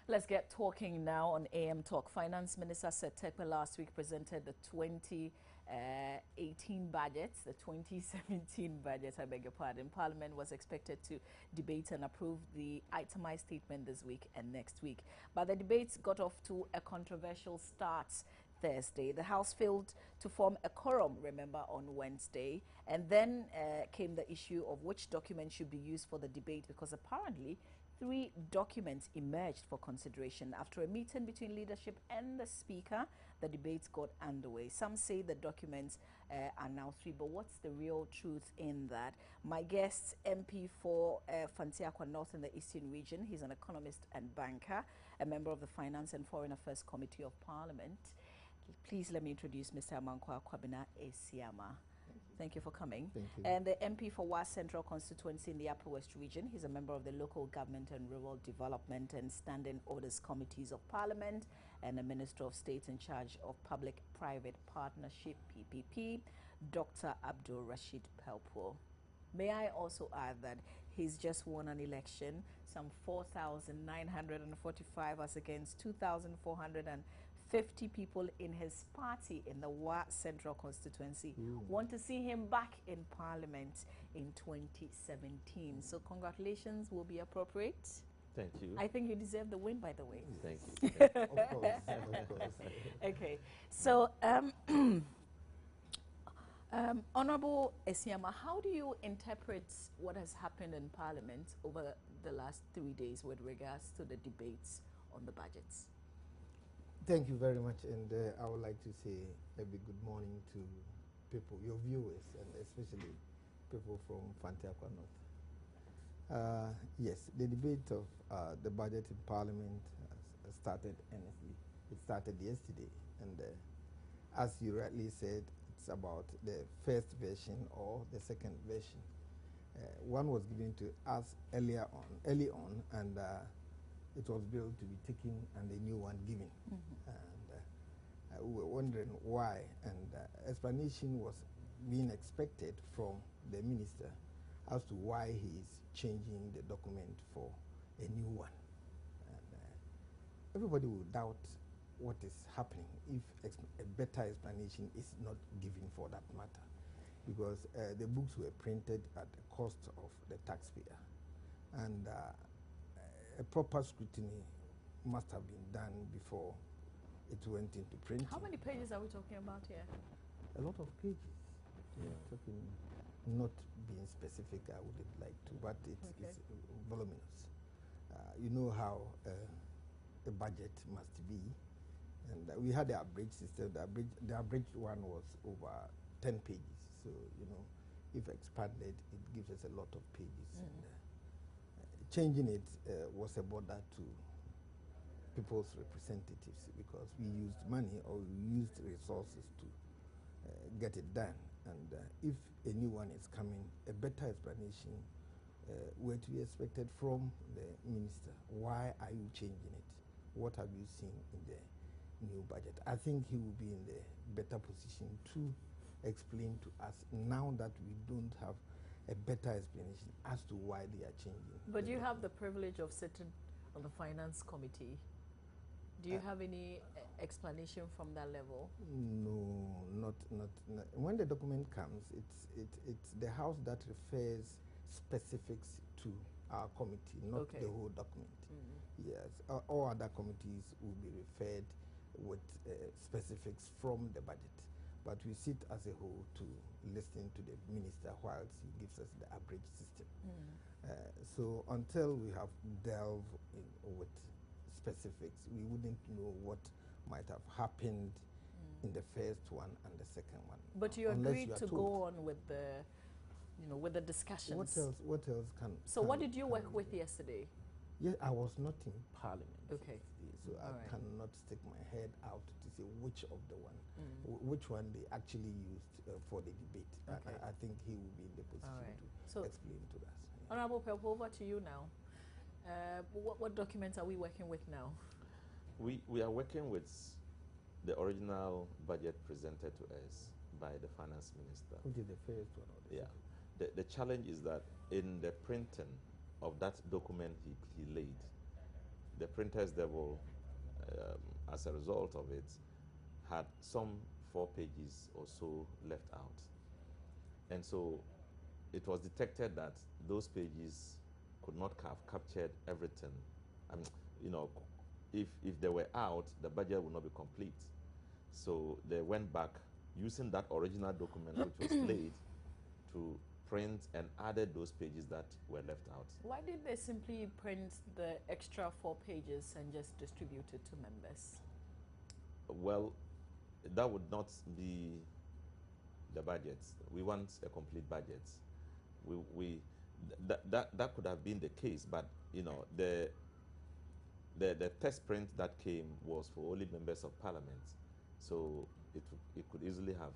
Let's get talking now on AM Talk. Finance Minister Setekpe last week presented the 2018 budget, the 2017 budget, I beg your pardon. Parliament was expected to debate and approve the itemized statement this week and next week. But the debates got off to a controversial start Thursday. The House failed to form a quorum, remember, on Wednesday. And then came the issue of which document should be used for the debate, because apparently 3 documents emerged for consideration. After a meeting between leadership and the Speaker, the debates got underway. Some say the documents are now 3, but what's the real truth in that? My guest, MP for Fanti Akwa North in the Eastern Region. He's an economist and banker, a member of the Finance and Foreign Affairs Committee of Parliament. Please let me introduce Mr. Amankwa Kwabena Esiama. Thank you for coming. Thank you. And the MP for Wa Central constituency in the Upper West region. He's a member of the Local Government and Rural Development and Standing Orders Committees of Parliament and a Minister of State in charge of Public-Private Partnership, PPP, Dr. Abdul Rashid Pelpuo. May I also add that he's just won an election, some 4,945 as against 2,450 people in his party in the Wa Central constituency want to see him back in Parliament in 2017. So congratulations will be appropriate. Thank you. I think you deserve the win, by the way. Thank you. Of course, of course. Okay, so Honorable Esiama, how do you interpret what has happened in Parliament over the last 3 days with regards to the debates on the budgets? Thank you very much, and I would like to say a big good morning to people, your viewers, and especially people from Fanti Akwa North. Yes, the debate of the budget in Parliament has started earnestly. It started yesterday, and as you rightly said, it's about the first version or the second version. One was given to us early on, and it was billed to be taken and a new one given. And we were wondering why, and explanation was being expected from the minister as to why he is changing the document for a new one. And everybody will doubt what is happening if a better explanation is not given for that matter, because the books were printed at the cost of the taxpayer, and a proper scrutiny must have been done before it went into printing. How many pages are we talking about here? A lot of pages. Yeah. Talking, not being specific, I wouldn't like to, but it's voluminous. You know how a budget must be. And we had the abridged system. The abridged one was over 10 pages. So, you know, if expanded, it gives us a lot of pages. And changing it was a bother to people's representatives, because we used money or we used resources to get it done. And if a new one is coming, a better explanation were to be expected from the minister. Why are you changing it? What have you seen in the new budget? I think he will be in the better position to explain to us now that we don't have a better explanation as to why they are changing. But you have the privilege of sitting on the Finance Committee. Do you have any explanation from that level? No, not. When the document comes, it's the House that refers specifics to our committee, not the whole document. Yes, all other committees will be referred with specifics from the budget, but we sit as a whole to listen to the minister whilst he gives us the abridged system. So until we have delved in with specifics, we wouldn't know what might have happened in the first one and the second one. But you agreed to go on with the, with the discussions. What else can? So what did you work with yesterday? Yeah, I was not in Parliament. Okay. So I cannot stick my head out to say which of the one, which one they actually used for the debate. Okay. I think he will be in the position to explain to us. Yeah. Honorable Pelpuo, over to you now. What documents are we working with now? We are working with the original budget presented to us by the finance minister. Which is the first one? Or the second? The challenge is that in the printing of that document he laid, the printers devil, as a result of it, had some 4 pages or so left out. And so it was detected that those pages could not have captured everything. I mean, you know, if they were out, the budget would not be complete. So they went back using that original document which was laid to print and added those pages that were left out. Why did they simply print the extra 4 pages and just distribute it to members? Well, that would not be the budget. We want a complete budget. That could have been the case, but you know, the test print that came was for only members of parliament, so it could easily have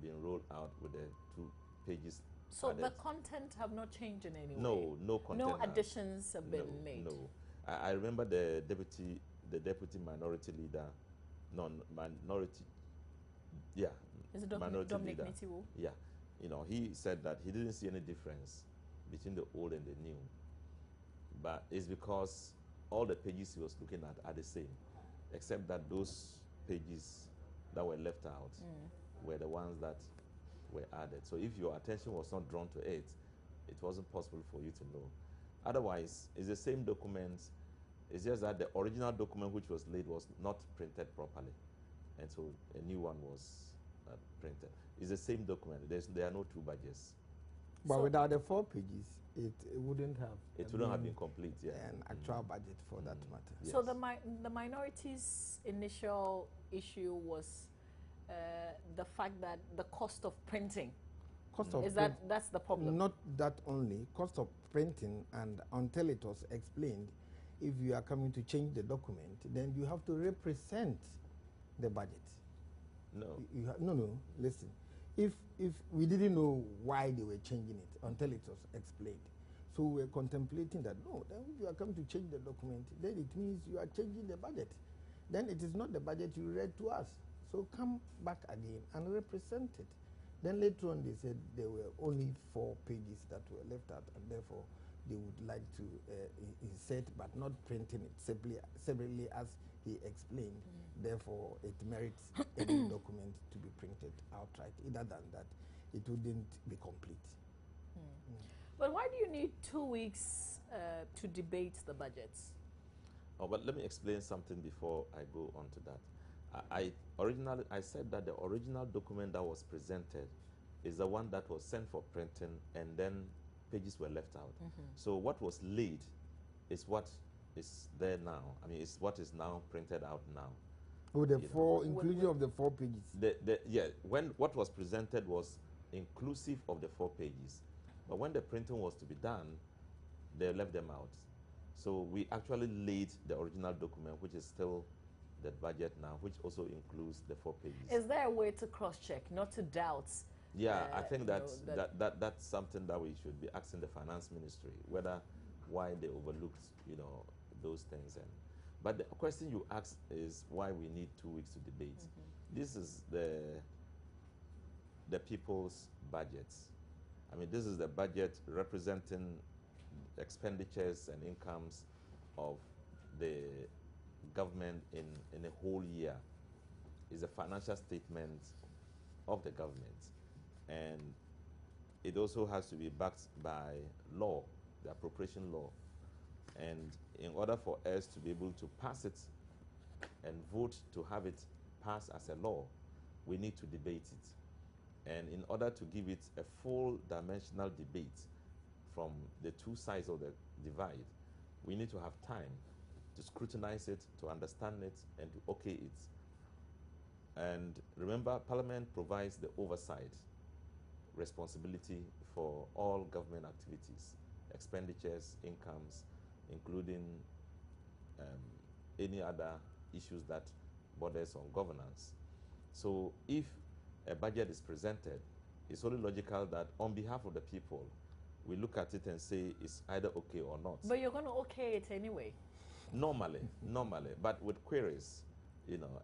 been rolled out with the 2 pages. So added. the content have not changed in any way? No content. No additions have been made? No. I remember the deputy minority leader, minority, yeah. Is it minority Dominic leader. Nitiwo? Yeah. You know, he said that he didn't see any difference between the old and the new. But it's because all the pages he was looking at are the same, except that those pages that were left out were the ones that were added. So if your attention was not drawn to it, it wasn't possible for you to know. Otherwise, it's the same document. It's just that the original document which was laid was not printed properly. And so a new one was printed. It's the same document. There are no 2 budgets. But So without the 4 pages, it wouldn't have. It wouldn't have been complete, yeah. An actual budget for that matter. Yes. So the minority's initial issue was the fact that the cost of printing. Cost of That's the problem? Not that only. Cost of printing, and until it was explained, if you are coming to change the document, then you have to represent the budget. No. No, listen. If we didn't know why they were changing it until it was explained, so we were contemplating that, no, then if you are coming to change the document, then it means you are changing the budget. Then it is not the budget you read to us. So come back again and represent it. Then later on they said there were only 4 pages that were left out, and therefore they would like to insert but not printing it separately as he explained. Therefore, it merits any document to be printed outright. Other than that, it wouldn't be complete. But why do you need 2 weeks to debate the budgets? Oh, but let me explain something before I go on to that. I said that the original document that was presented is the one that was sent for printing, and then pages were left out. So what was laid is what is there now. I mean, it's what is now printed out now. With the inclusion of the 4 pages. When what was presented was inclusive of the 4 pages, but when the printing was to be done, they left them out. So we actually laid the original document, which is still the budget now, which also includes the 4 pages. Is there a way to cross-check, not to doubt? Yeah, I think that's something that we should be asking the finance ministry, why they overlooked, those things. But the question you asked is why we need 2 weeks to debate. This is the people's budgets. I mean, this is the budget representing expenditures and incomes of the government in a whole year. It's a financial statement of the government. And it also has to be backed by law, the appropriation law. And in order for us to be able to pass it and vote to have it passed as a law, we need to debate it. And in order to give it a full dimensional debate from the 2 sides of the divide, we need to have time to scrutinize it, to understand it, and to okay it. And remember, Parliament provides the oversight responsibility for all government activities, expenditures, incomes, including any other issues that borders on governance. So if a budget is presented, it's only logical that on behalf of the people, we look at it and say it's either okay or not. But you're going to okay it anyway. Normally, but with queries,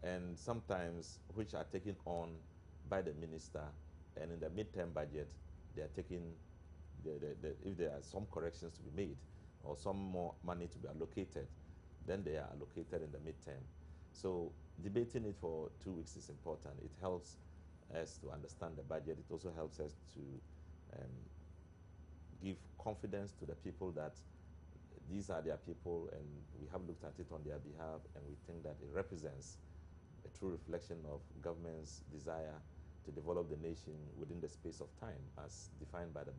and sometimes which are taken on by the minister, and in the midterm budget, they are taking, if there are some corrections to be made or some more money to be allocated, then they are allocated in the midterm. So debating it for 2 weeks is important. It helps us to understand the budget. It also helps us to give confidence to the people that these are their people, and we have looked at it on their behalf, and we think that it represents a true reflection of government's desire to develop the nation within the space of time as defined by the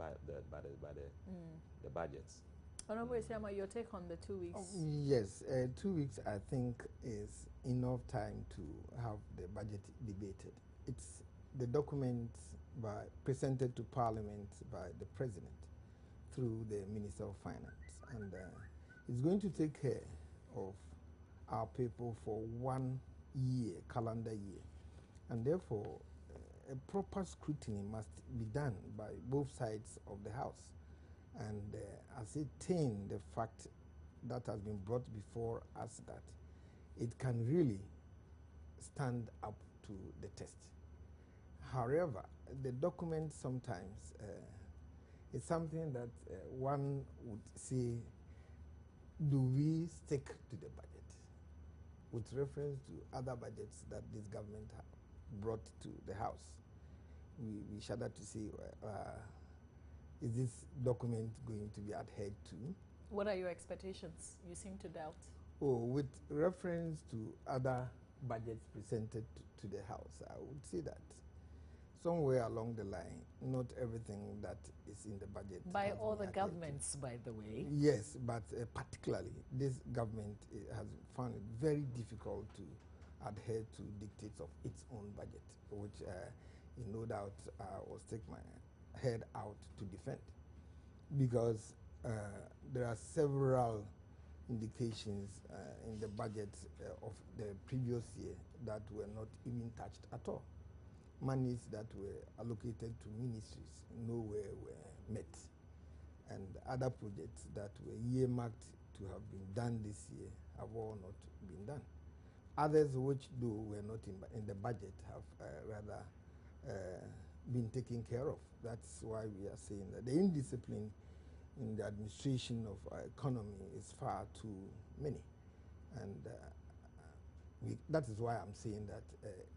budgets. Honorable Isiama, your take on the 2 weeks? Yes, 2 weeks I think is enough time to have the budget debated. It's the document presented to Parliament by the President through the Minister of Finance, and it's going to take care of our people for 1 year, calendar year, and therefore a proper scrutiny must be done by both sides of the House and ascertain the fact that has been brought before us, that it can really stand up to the test. However, the document sometimes is something that one would say, do we stick to the budget? With reference to other budgets that this government brought to the House, we shudder to say, is this document going to be adhered to? What are your expectations? You seem to doubt. Oh, with reference to other budgets presented to the House, I would say that somewhere along the line, not everything that is in the budget. By all the governments, by the way. Yes, but particularly this government has found it very difficult to adhere to dictates of its own budget, which no doubt will stick my head out to defend, because there are several indications in the budget of the previous year that were not even touched at all. Monies that were allocated to ministries nowhere were met, and other projects that were earmarked to have been done this year have all not been done. Others which, though were not in the budget, have rather been taken care of. That's why we are saying that the indiscipline in the administration of our economy is far too many, and that is why I'm saying that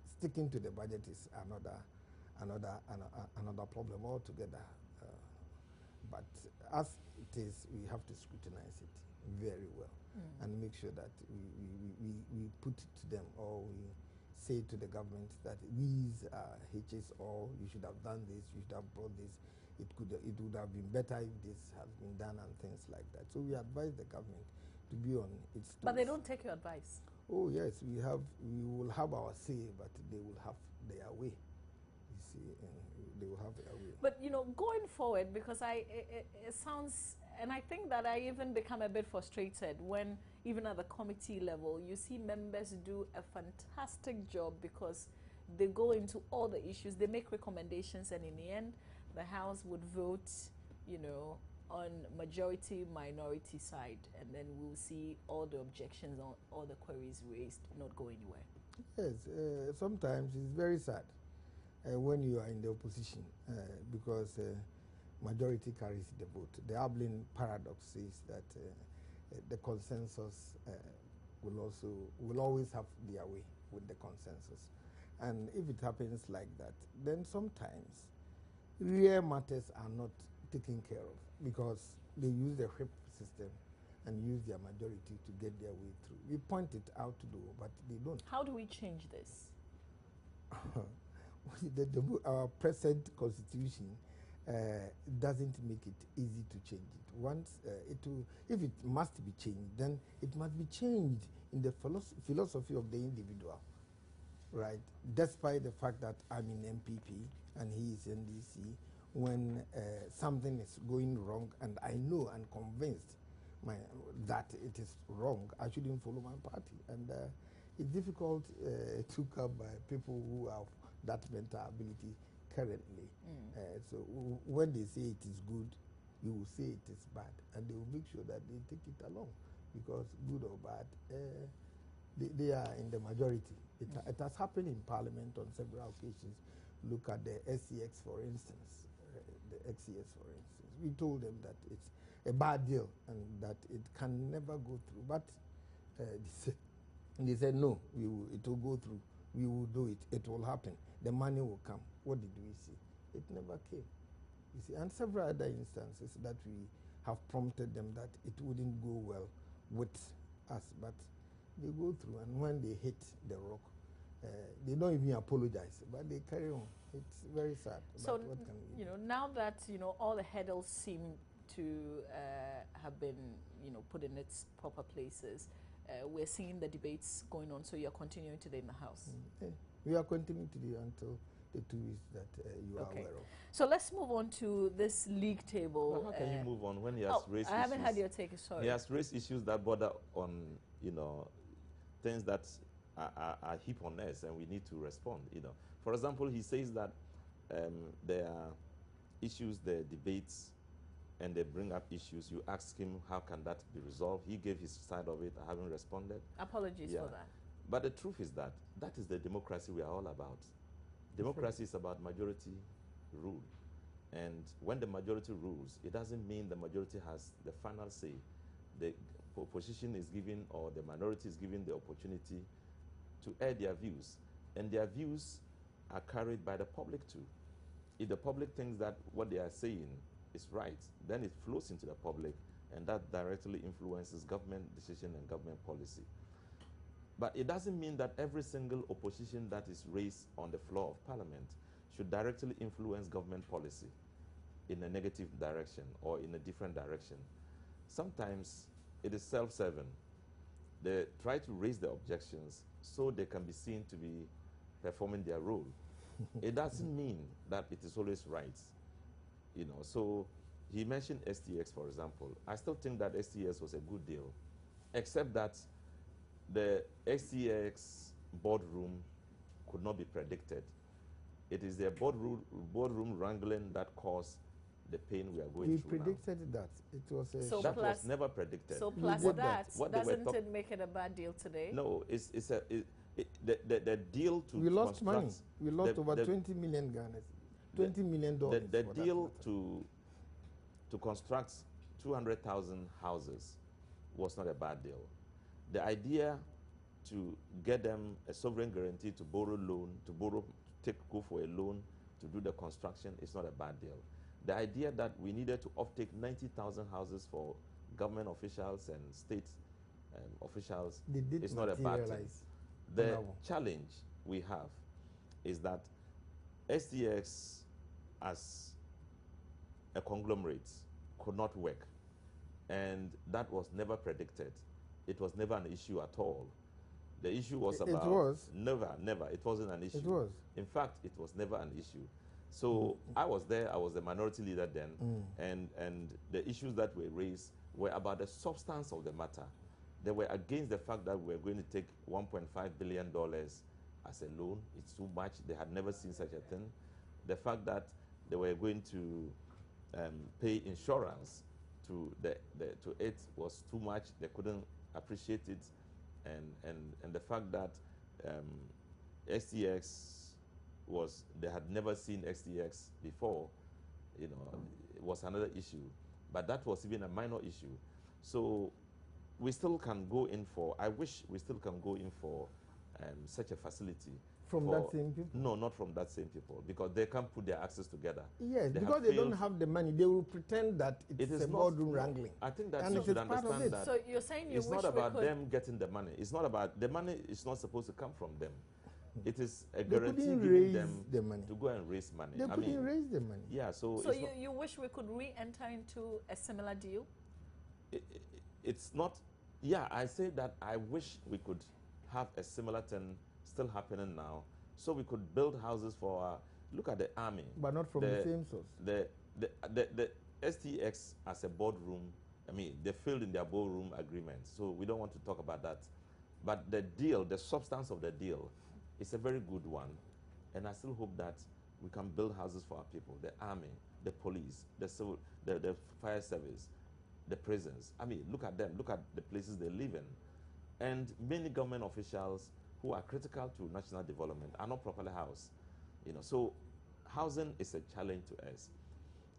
sticking to the budget is another problem altogether. But as it is, we have to scrutinize it very well and make sure that we put it to them, or we say to the government that these are hitches, or you should have done this, you should have brought this. It would have been better if this has been done, and things like that. So we advise the government to be on its toes. But they don't take your advice. Oh yes, we will have our say, but they will have their way. You see, they will have their way. But going forward, because it sounds, and I think that I even become a bit frustrated when, even at the committee level, you see members do a fantastic job because they go into all the issues, they make recommendations, and in the end, the House would vote, on majority minority side, and then we'll see all the objections on all the queries raised not go anywhere. Yes, sometimes it's very sad when you are in the opposition because majority carries the vote. The Ablin paradox is that the consensus will always have their way with the consensus, and if it happens like that, then sometimes real matters are not taken care of because they use the whip system and use their majority to get their way through. We point it out to do, but they don't. How do we change this? Our present constitution doesn't make it easy to change it. Once if it must be changed, then it must be changed in the philosophy of the individual, right? Despite the fact that I'm in MPP and he is NDC, when something is going wrong and I know and convinced that it is wrong, I shouldn't follow my party. And it's difficult to come by people who have that mental ability currently. So when they say it is good, you will say it is bad, and they will make sure that they take it along, because good or bad, they are in the majority. It has happened in Parliament on several occasions. Look at the SCX, for instance. The XCS, for instance. We told them that it's a bad deal and that it can never go through. But they said no, it will go through. We will do it. It will happen. The money will come. What did we see? It never came. You see, and several other instances that we have prompted them that it wouldn't go well with us, but they go through, and when they hit the rock, they don't even apologize, but they carry on. It's very sad. So, but what can we do? now that, all the hurdles seem to have been, put in its proper places, we're seeing the debates going on, so you're continuing today in the House. We are continuing today until the 2 weeks that you are aware of. So let's move on to this league table. Well, how can you move on when he has raised issues? I haven't had your take, sorry. He has raised issues that border on, things that are heap on us, and we need to respond. For example, he says that there are issues, there are debates, and they bring up issues. You ask him how can that be resolved. He gave his side of it. I haven't responded. Apologies for that. But the truth is that is the democracy we are all about. Democracy is about majority rule. And when the majority rules, it doesn't mean the majority has the final say. The opposition is given, or the minority is given, the opportunity to air their views. And their views are carried by the public too. If the public thinks that what they are saying is right, then it flows into the public, and that directly influences government decision and government policy. But it doesn't mean that every single opposition that is raised on the floor of Parliament should directly influence government policy in a negative direction or in a different direction. Sometimes it is self-serving. They try to raise the objections so they can be seen to be performing their role. It doesn't mean that it is always right. So he mentioned STX, for example. I still think that STX was a good deal, except that the STX boardroom could not be predicted. It is the boardroom wrangling that caused the pain we are going through. We predicted that. It was a that was never predicted. So plus that, doesn't it make it a bad deal today? No, the deal to we lost money. We lost over 20 million Ghanaians. $20 million. The deal to construct 200,000 houses was not a bad deal. The idea to get them a sovereign guarantee to borrow loan, go for a loan to do the construction is not a bad deal. The idea that we needed to offtake 90,000 houses for government officials and state officials is not a bad thing. The challenge we have is that STX as a conglomerate could not work, and that was never predicted. It was never an issue at all. The issue was about... It was. Never. It wasn't an issue. It was. In fact, it was never an issue. So I was there. I was the minority leader then. And the issues that were raised were about the substance of the matter. They were against the fact that we were going to take $1.5 billion as a loan. It's too much. They had never seen such a thing. The fact that they were going to pay insurance to it was too much. They couldn't appreciate it, and the fact that STX they had never seen STX before, it was another issue. But that was even a minor issue. So we still can go in for, I wish we still can go in for such a facility. From that same people? No, not from that same people, because they can't put their axes together. Yes, because they don't have the money. They will pretend that it's a boardroom wrangling. I think that you should understand that. So you're saying it's not about them getting the money. It's not about, the money is not supposed to come from them. It is a guarantee giving them the money to go and raise money. They couldn't raise the money. Yeah, so you wish we could re-enter into a similar deal? It's not, yeah, I say that I wish we could have a similar thing still happening now, so we could build houses for look at the army. But not from the same source. The STX as a boardroom, I mean, they failed in their boardroom agreement, so we don't want to talk about that. But the deal, the substance of the deal, is a very good one, and I still hope that we can build houses for our people, the army, the police, the civil, the fire service, the prisons. I mean, look at them, look at the places they live in. And many government officials who are critical to national development are not properly housed. So housing is a challenge to us.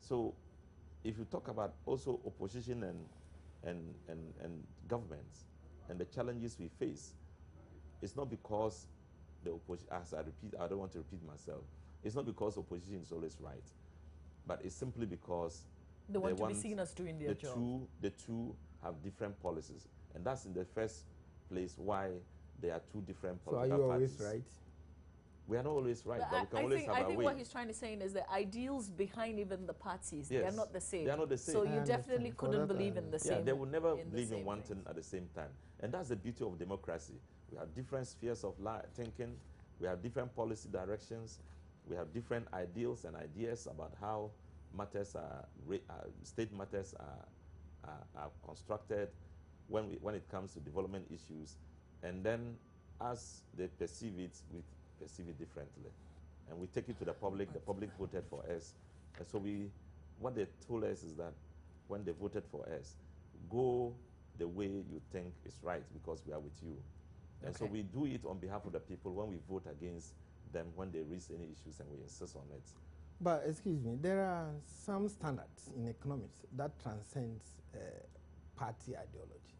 So if you talk about also opposition and governments, and the challenges we face, it's not because the opposition, as I don't want to repeat myself, it's not because opposition is always right, but it's simply because they want to be seen as doing their job. The two have different policies, and that's in the first place why there are two different political parties. So are you always right? We are not always right, but we can always have our way. I think what he's trying to say is the ideals behind even the parties, yes, they are not the same. They are not the same. So you definitely couldn't believe in the same. Yeah, they will never believe in one thing thing at the same time. And that's the beauty of democracy. We have different spheres of thinking. We have different policy directions. We have different ideals and ideas about how matters state matters are constructed when it comes to development issues. And then as they perceive it, we perceive it differently. And we take it to the public voted for us. And so what they told us is that when they voted for us, go the way you think is right because we are with you. And so we do it on behalf of the people when we vote against them when they raise any issues and we insist on it. But excuse me, there are some standards in economics that transcends party ideology.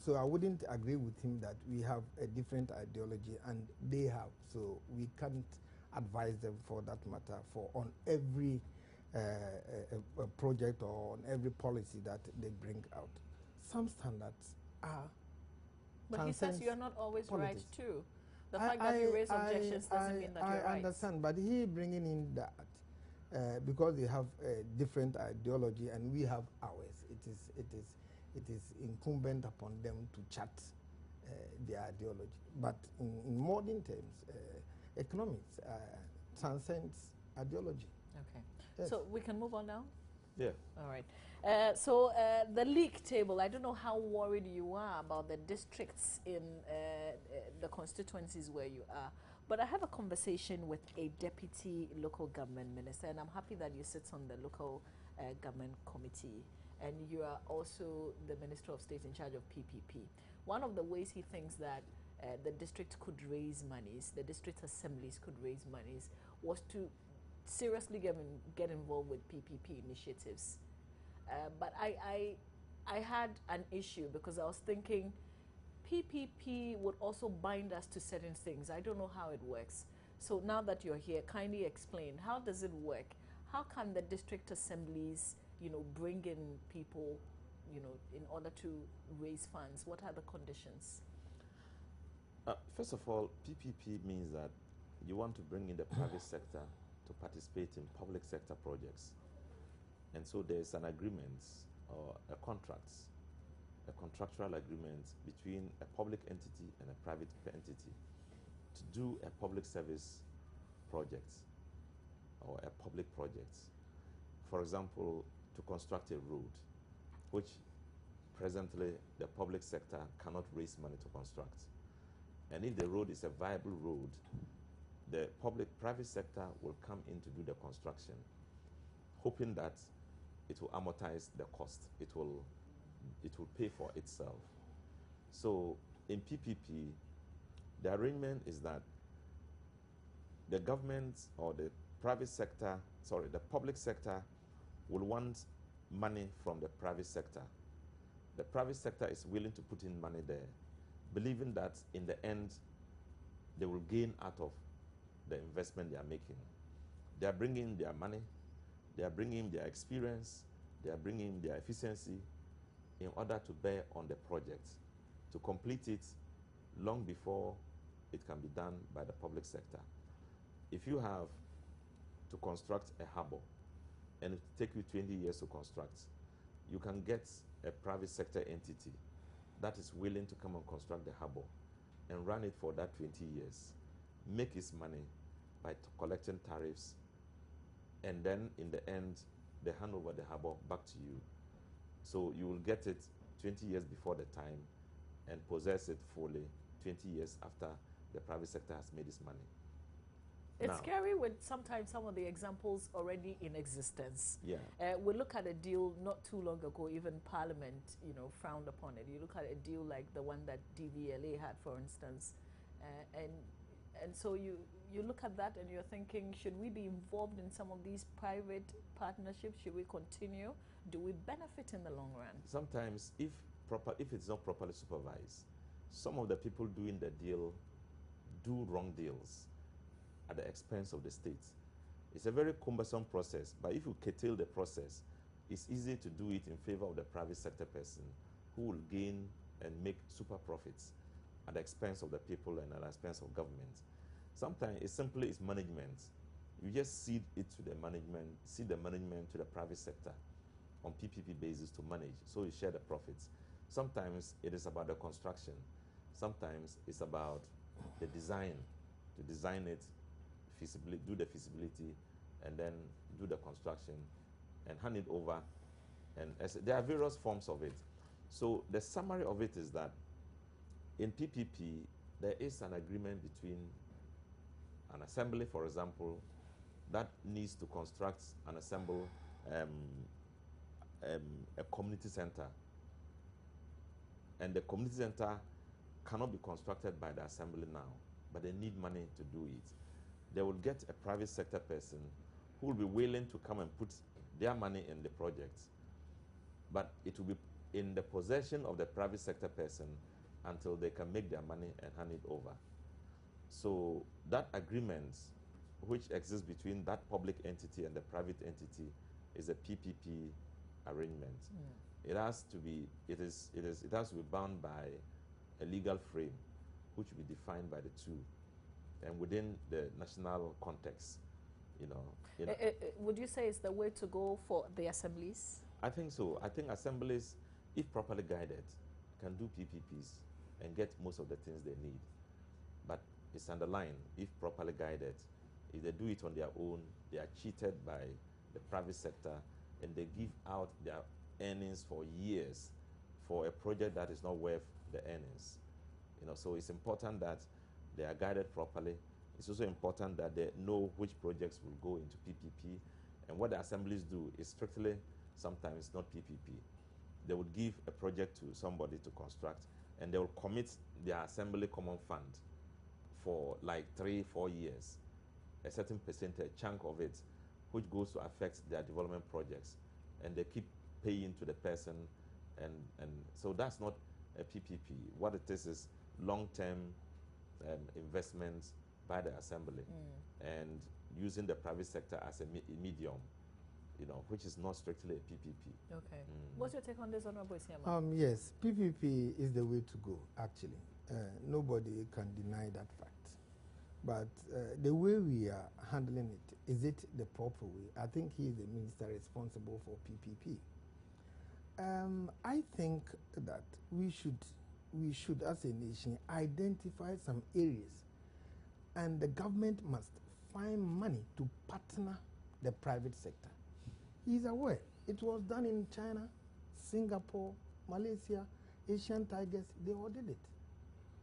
So I wouldn't agree with him that we have a different ideology and they have. So we can't advise them for that matter on every project or on every policy that they bring out. Some standards are. But he says you're not always politics. right too. The fact that you raise objections doesn't mean that you're right. I understand, but he bringing in that because they have a different ideology and we have ours. It is incumbent upon them to chart their ideology. But in modern terms, economics transcends ideology. Okay. Yes. So we can move on now? Yeah. All right. So the league table, I don't know how worried you are about the districts in the constituencies where you are, but I have a conversation with a deputy local government minister, and I'm happy that you sit on the local government committee, and you are also the Minister of State in charge of PPP. One of the ways he thinks that the district could raise monies, the district assemblies could raise monies, was to seriously get involved with PPP initiatives. But I had an issue because I was thinking PPP would also bind us to certain things. I don't know how it works. So now that you're here, kindly explain, how does it work? How can the district assemblies, bring in people, in order to raise funds? What are the conditions? First of all, PPP means that you want to bring in the private sector to participate in public sector projects. And so there's an agreement or a contractual agreement between a public entity and a private entity to do a public service project or a public project. For example, to construct a road, which presently the public sector cannot raise money to construct. And if the road is a viable road, the private sector will come in to do the construction, hoping that it will amortize the cost. It will pay for itself. So in PPP, the arrangement is that the government or the the public sector will want money from the private sector. The private sector is willing to put in money there, believing that in the end, they will gain out of the investment they are making. They are bringing their money, they are bringing their experience, they are bringing their efficiency in order to bear on the project, to complete it long before it can be done by the public sector. If you have to construct a harbor, and it will take you 20 years to construct, you can get a private sector entity that is willing to come and construct the harbor and run it for that 20 years, make its money by collecting tariffs, and then in the end, they hand over the harbor back to you. So you will get it 20 years before the time and possess it fully 20 years after the private sector has made its money. It's scary with sometimes some of the examples already in existence. Yeah. We look at a deal not too long ago, even Parliament, frowned upon it. You look at a deal like the one that DVLA had, for instance, and so you look at that and you're thinking, should we be involved in some of these private partnerships? Should we continue? Do we benefit in the long run? Sometimes if if it's not properly supervised, some of the people doing the deal do wrong deals at the expense of the state. It's a very cumbersome process, but if you curtail the process, it's easy to do it in favor of the private sector person who will gain and make super profits at the expense of the people and at the expense of government. Sometimes it simply is management. You just cede it to the management, cede the management to the private sector on PPP basis to manage, so you share the profits. Sometimes it is about the construction. Sometimes it's about the design, to design it, feasibility, do the feasibility, and then do the construction and hand it over. And there are various forms of it. So the summary of it is that in PPP, there is an agreement between an assembly, for example, that needs to construct and assemble a community center. And the community center cannot be constructed by the assembly now, but they need money to do it. They will get a private sector person who will be willing to come and put their money in the project, but it will be in the possession of the private sector person until they can make their money and hand it over. So that agreement, which exists between that public entity and the private entity, is a PPP arrangement. It has to be, it has to be bound by a legal frame, which will be defined by the two, and within the national context. Would you say it's the way to go for the assemblies? I think so. I think assemblies, if properly guided, can do PPPs and get most of the things they need. But it's underlined, if properly guided. If they do it on their own, they are cheated by the private sector, and they give out their earnings for years for a project that is not worth the earnings. So it's important that they are guided properly. It's also important that they know which projects will go into PPP. And what the assemblies do is strictly, sometimes not PPP. They would give a project to somebody to construct, and they will commit their assembly common fund for like 3-4 years, a certain percentage, chunk of it, which goes to affect their development projects. And they keep paying to the person. And so that's not a PPP. What it is long-term investments by the assembly and using the private sector as a medium, which is not strictly a PPP. Okay. What's your take on this, Honorable Isiamah? Yes, PPP is the way to go, actually. Nobody can deny that fact. But the way we are handling it, is it the proper way? I think he is the minister responsible for PPP. I think that we should, as a nation, identify some areas, and the government must find money to partner the private sector. He's aware. It was done in China, Singapore, Malaysia, Asian Tigers, they all did it.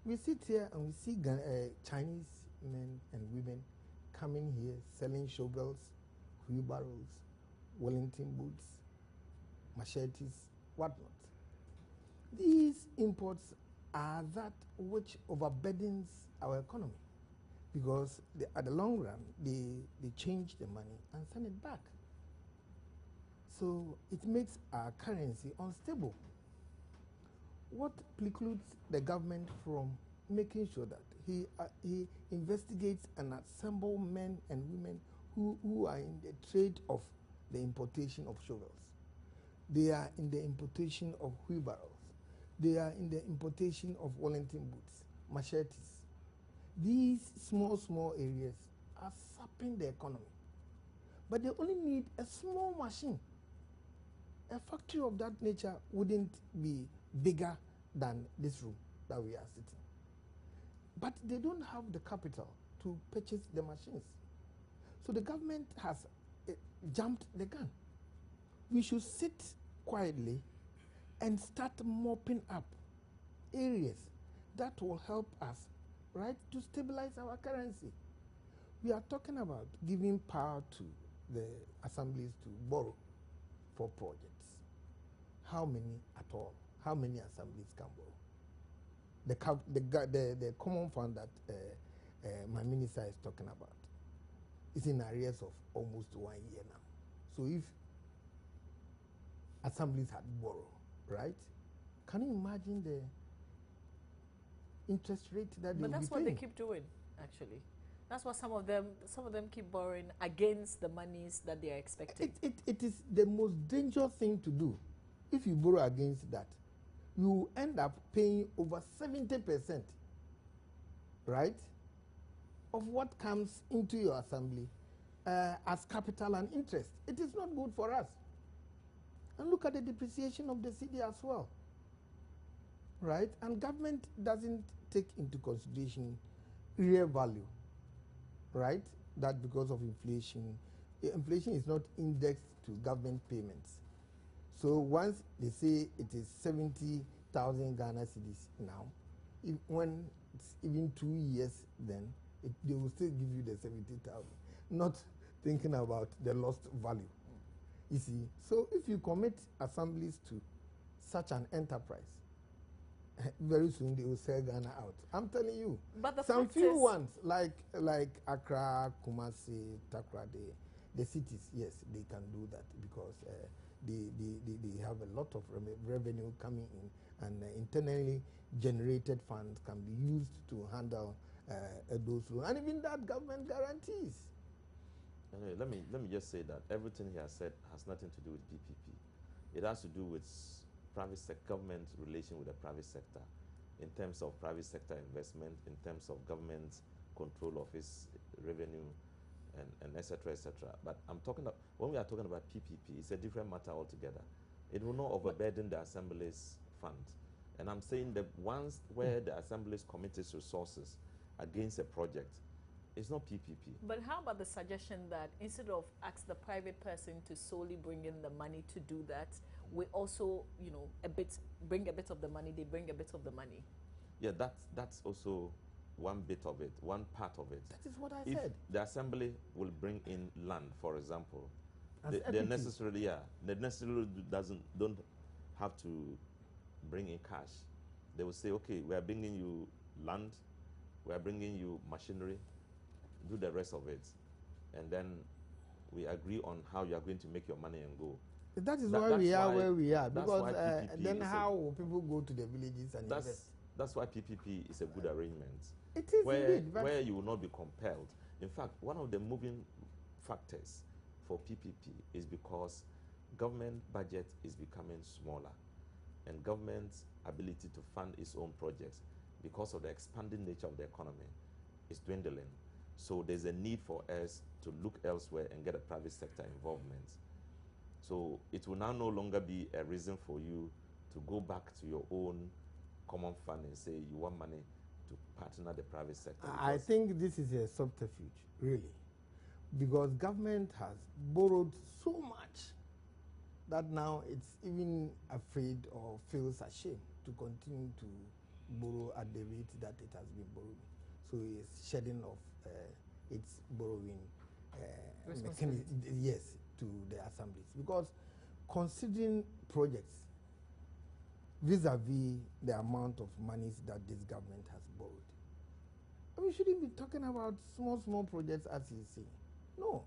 We sit here and we see Chinese men and women coming here selling shovels, wheelbarrows, Wellington boots, machetes, whatnot. These imports are that which overburdens our economy, because at the long run, they change the money and send it back. So it makes our currency unstable. What precludes the government from making sure that he investigates and assembles men and women who are in the trade of the importation of shovels? They are in the importation of wheelbarrows. They are in the importation of Wellington boots, machetes. These small areas are sapping the economy. But they only need a small machine. A factory of that nature wouldn't be bigger than this room that we are sitting. But they don't have the capital to purchase the machines. So the government has jumped the gun. We should sit quietly and start mopping up areas that will help us, right, to stabilize our currency. We are talking about giving power to the assemblies to borrow for projects. How many at all? How many assemblies can borrow? The common fund that my minister is talking about is in arrears of almost 1 year now. So if assemblies had borrowed, right, Can you imagine the interest rate that But they will that's be what paying? they keep doing, actually. That's what some of them keep borrowing against the monies that they are expecting. It is the most dangerous thing to do. If you borrow against that, you end up paying over 70%, right, of what comes into your assembly as capital and interest. It is not good for us. And look at the depreciation of the cedi as well, right? And government doesn't take into consideration real value, right? That because of inflation, inflation is not indexed to government payments. So once they say it is 70,000 Ghana cedis now, when it's even 2 years, then they will still give you the 70,000, not thinking about the lost value. You see, so if you commit assemblies to such an enterprise, very soon they will sell Ghana out. I'm telling you. But the some few ones like Accra, Kumasi, Takoradi, the cities, yes, they can do that because they have a lot of revenue coming in, and internally generated funds can be used to handle those loans, and even that government guarantees. Anyway, let me just say that everything he has said has nothing to do with PPP. It has to do with government relation with the private sector, in terms of private sector investment, in terms of government control of its revenue, and et cetera, et cetera. But when we are talking about PPP, it's a different matter altogether. It will not overburden the Assembly's fund. And I'm saying that once where the Assembly's commit its resources against a project, it's not PPP. But how about the suggestion that instead of ask the private person to solely bring in the money to do that, we also, bring a bit of the money, they bring a bit of the money? Yeah, that's also one bit of it, one part of it. That is what I if said. The Assembly will bring in land, for example, they necessarily don't have to bring in cash. They will say, okay, we are bringing you land, we are bringing you machinery, do the rest of it, and then we agree on how you are going to make your money and go. That is why we are where we are, because then how will people go to the villages and invest? That's why PPP is a good arrangement. It is indeed, where you will not be compelled. In fact, one of the moving factors for PPP is because government budget is becoming smaller, and government's ability to fund its own projects, because of the expanding nature of the economy, is dwindling. So there's a need for us to look elsewhere and get a private sector involvement. So it will now no longer be a reason for you to go back to your own common fund and say you want money to partner the private sector. I think this is a subterfuge, really, because government has borrowed so much that now it's even afraid or feels ashamed to continue to borrow at the rate that it has been borrowing. So it's shedding off its borrowing mechanism, yes, to the assemblies, because considering projects vis-a-vis the amount of monies that this government has borrowed, we shouldn't be talking about small projects as you say. No.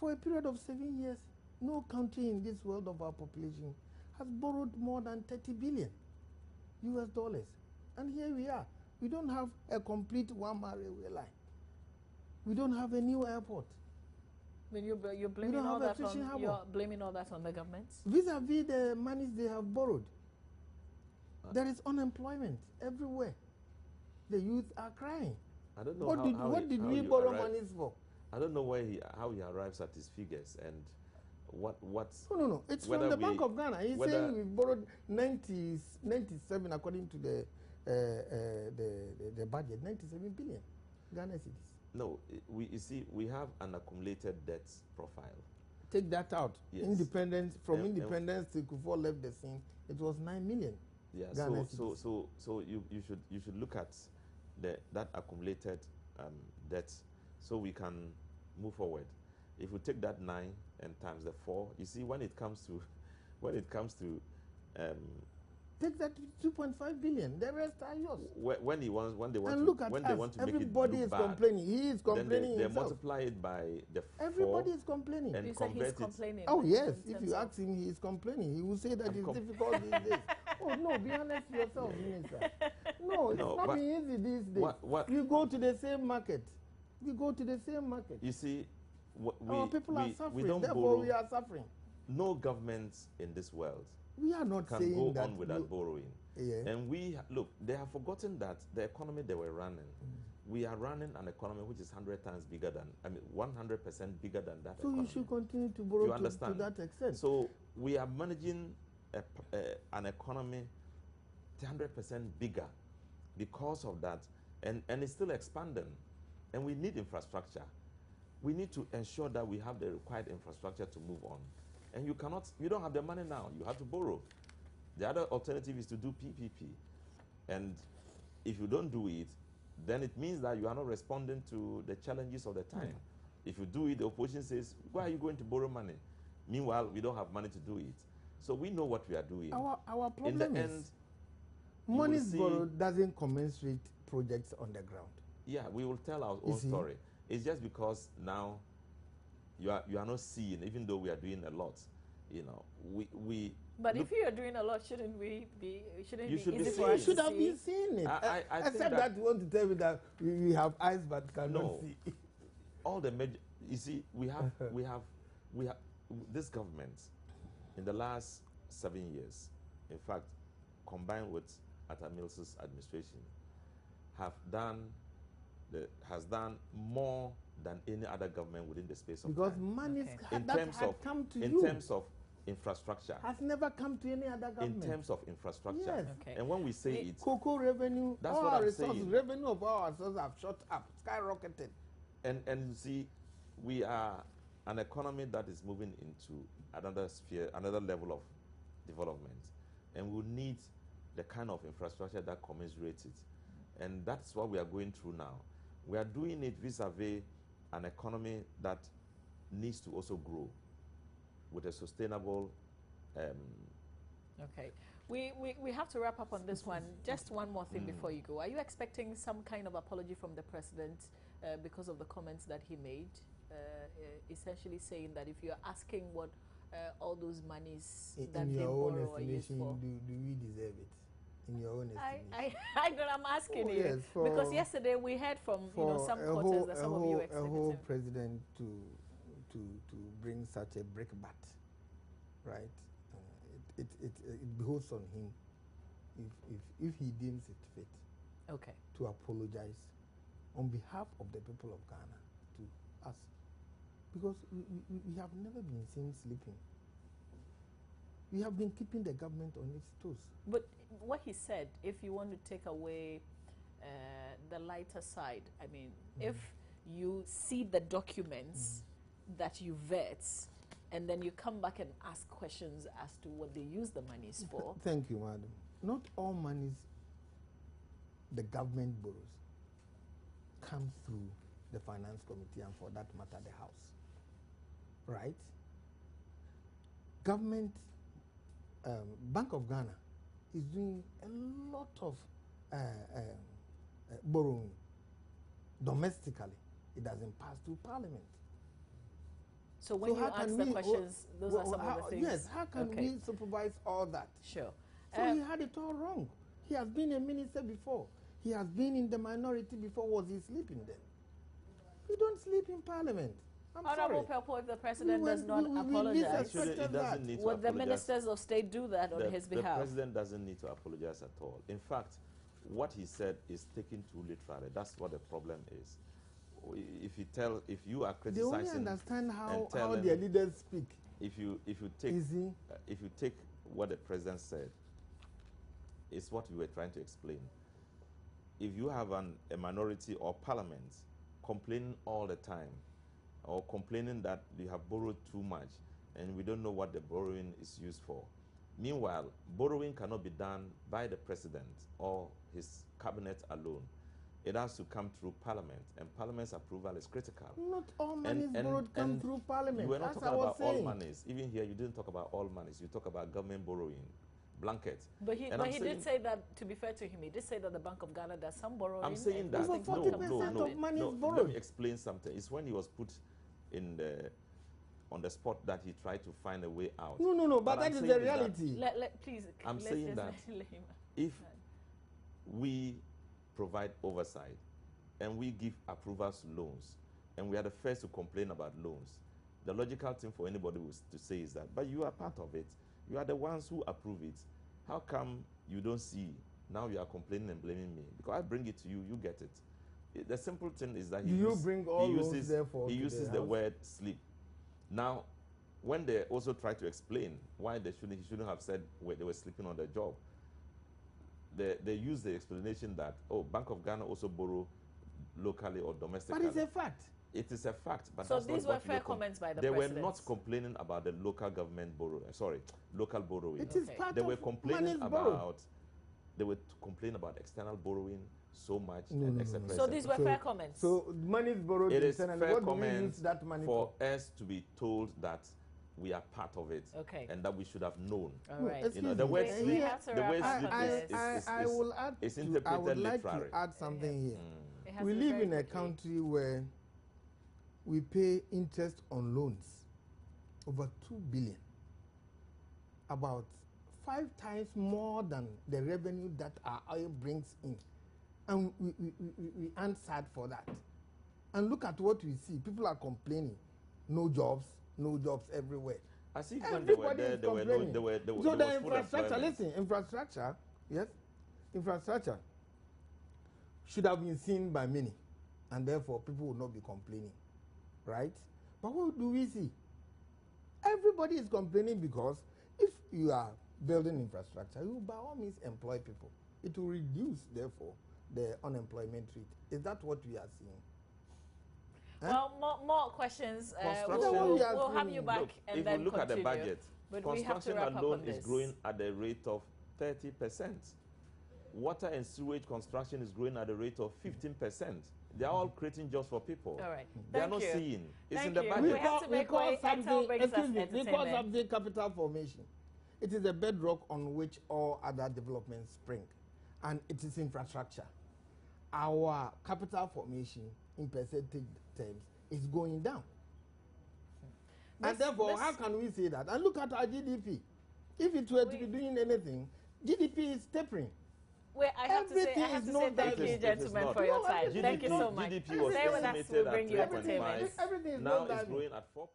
For a period of 7 years, no country in this world of our population has borrowed more than $30 billion US. And here we are. We don't have a complete one-mile railway line. We don't have a new airport. When you're blaming all that on the government? Vis-a-vis the monies they have borrowed. There is unemployment everywhere. The youth are crying. I don't know what did we borrow monies for? I don't know how he arrives at his figures and what's... No. It's from the Bank of Ghana. He's saying we borrowed 97 according to the budget, 97 billion Ghana cedis. No, you see, we have an accumulated debt profile. Take that out. Yes. Independence till Kufuor left the scene, it was 9 million. Yeah. Ghana so you should look at that accumulated debt, so we can move forward. If we take that 9 and times the 4, you see, when it comes to take that 2.5 billion. The rest are yours. When they want to everybody make it is complaining. He is complaining they himself. multiply it by the everybody 4 is complaining. and he's convert it. complaining. Oh yes, if you ask him, he is complaining. He will say that it's difficult these days. Oh no, be honest with yourself, Minister. No, it's No, not but being easy these days. what- You go to the same market. We go to the same market. You see, Our people are we suffering. don't Therefore, borrow. we are suffering. No government in this world We are not can saying go that on without borrowing. Yeah. And look, they have forgotten that the economy they were running, we are running an economy which is 100 times bigger than, 100% bigger than that So economy. you should continue to borrow You to understand? that extent. So we are managing an economy 100% bigger because of that, and it's still expanding. And we need infrastructure. We need to ensure that we have the required infrastructure to move on. And you don't have the money now, you have to borrow. The other alternative is to do PPP. And if you don't do it, then it means that you are not responding to the challenges of the time. If you do it, the opposition says, why are you going to borrow money? Meanwhile, we don't have money to do it. So we know what we are doing. Our problem In the is end, money see- borrowed doesn't commensurate projects on the ground. yeah, we will tell our You own see? story. It's just because now you are not seeing, even though we are doing a lot. You know, we But look, if you are doing a lot, shouldn't we be? Shouldn't You it should be be easy seeing for You us it. should to have see? been seeing it. I think Except that you want to tell me that we have eyes but cannot No. see. all the major. You see, we have this government in the last 7 years. In fact, combined with Atta Mills's administration, has done more than any other government within the space of Because time. money Okay. In that terms had of come to in you terms of infrastructure, has never come to any other in government. terms of infrastructure, Yes. Okay. and when we say The- it, Cocoa revenue, That's all what our I'm resources, saying. revenue of our resources have shot up, skyrocketed. and you see, we are an economy that is moving into another sphere, another level of development, and we need the kind of infrastructure that commensurates it, and that's what we are going through now. We are doing it vis-a-vis an economy that needs to also grow with a sustainable. Okay. We have to wrap up on this one. Just one more thing before you go. Are you expecting some kind of apology from the president because of the comments that he made? Essentially saying that if you're asking what all those monies that In they your own borrow are used estimation, for. do we deserve it? In your own estimation. I'm asking Oh, you yes, because for- yesterday we heard from some a quarters whole, that a some of whole, you a expected whole him. president to bring such a brickbat, right? It behoves on him if he deems it fit Okay. to apologize on behalf of the people of Ghana to us, because we have never been seen sleeping. We have been keeping the government on its toes. But what he said, if you want to take away the lighter side, I mean, if you see the documents that you vet, and then you come back and ask questions as to what they use the monies for. Thank you, madam. Not all monies the government borrows come through the finance committee and, for that matter, the House. Right? Government, Bank of Ghana is doing a lot of borrowing domestically. It doesn't pass through Parliament. So when So you how can ask the we- questions, those are some of the things. Yes, how can Okay. we supervise all that? Sure. So he had it all wrong. He has been a minister before. He has been in the minority before. Was he sleeping then? We don't sleep in Parliament. I'm Honorable sorry. Pelpo, if the president We does went- not we apologize, disrespected Actually, it that. doesn't need to would the apologize. ministers of state do that on his behalf? The president doesn't need to apologize at all. In fact, what he said is taken too literally. That's what the problem is. If you are They criticizing, only understand how and telling- their leaders speak. if you take Is he? if you take what the president said, it's what we were trying to explain. If you have a minority or parliament complaining all the time, or complaining that you have borrowed too much and we don't know what the borrowing is used for. Meanwhile, borrowing cannot be done by the president or his cabinet alone. It has to come through Parliament, and Parliament's approval is critical. Not all monies borrowed come through Parliament. You were not As talking I was about all saying. monies. Even here, you didn't talk about all monies. You talk about government borrowing, blanket. But he, And but I'm he saying- did say that, to be fair to him, he did say that the Bank of Ghana does some borrowing. I'm saying and that Over things no, don't 40% come no, from no, of it. money is no. Let borrowed. me explain something. It's when he was put in the on the spot that he tried to find a way out. No, but that I'm is saying the is that reality. Please, I'm let's saying just that let him. if we provide oversight and we give approvals to loans, and we are the first to complain about loans, the logical thing for anybody was to say is that, but you are part of it. You are the ones who approve it. How come you don't see? Now you are complaining and blaming me. Because I bring it to you, you get it. The simple thing is that he uses the word sleep. Now, when they also try to explain why he shouldn't have said where they were sleeping on the job, they use the explanation that, oh, Bank of Ghana also borrow locally or domestically. But it's a fact. It is a fact, but so that's these not were fair comments by the They president. were not complaining about the local government local borrowing. It is part They of were complaining borrowed. about. They were complaining about external borrowing so much, No. etc. So these were fair comments. So money is borrowed. It is and fair what do we use comments that money for us to be told that we are part of it, Okay. and that we should have known. All right. excuse You know, the word We sleep, have to the wrap word up sleep on this. I will add. it's I interpreted would like literally. to add something here. It has We to be live very in a quickly. country where we pay interest on loans over 2 billion, about 5 times more than the revenue that our oil brings in, and we aren't sad for that. And look at what we see. People are complaining, no jobs everywhere. I see when they were Everybody there, is there were complaining. there So was the full infrastructure, employment. listen, infrastructure should have been seen by many, and therefore people will not be complaining, right? But what do we see? Everybody is complaining because if you are building infrastructure, you by all means employ people. It will reduce, therefore, the unemployment rate. Is that what we are seeing? Well, more questions. Construction- We'll have you back Look, and if then you look at the continue. budget, But we have to construction wrap up alone on is this. growing at the rate of 30%. Water and sewage construction is growing at the rate of 15%. They are all creating jobs for people. All right. They are Thank not you. seeing. It's Thank in the you. budget. We have to make way. Airtel brings us because entertainment. of the capital formation, it is the bedrock on which all other developments spring, and it is infrastructure. Our capital formation in percentage terms is going down. And therefore, how can we say that? And look at our GDP. If it were to be doing anything, GDP is tapering. Wait, I have to say Everything thank is you, not gentlemen, not. for your No, time. everything Thank you is so not. much. GDP was Stay with us. We'll estimated bring you at 3.5. entertainment. Everything is Now not it's diving. growing at 4.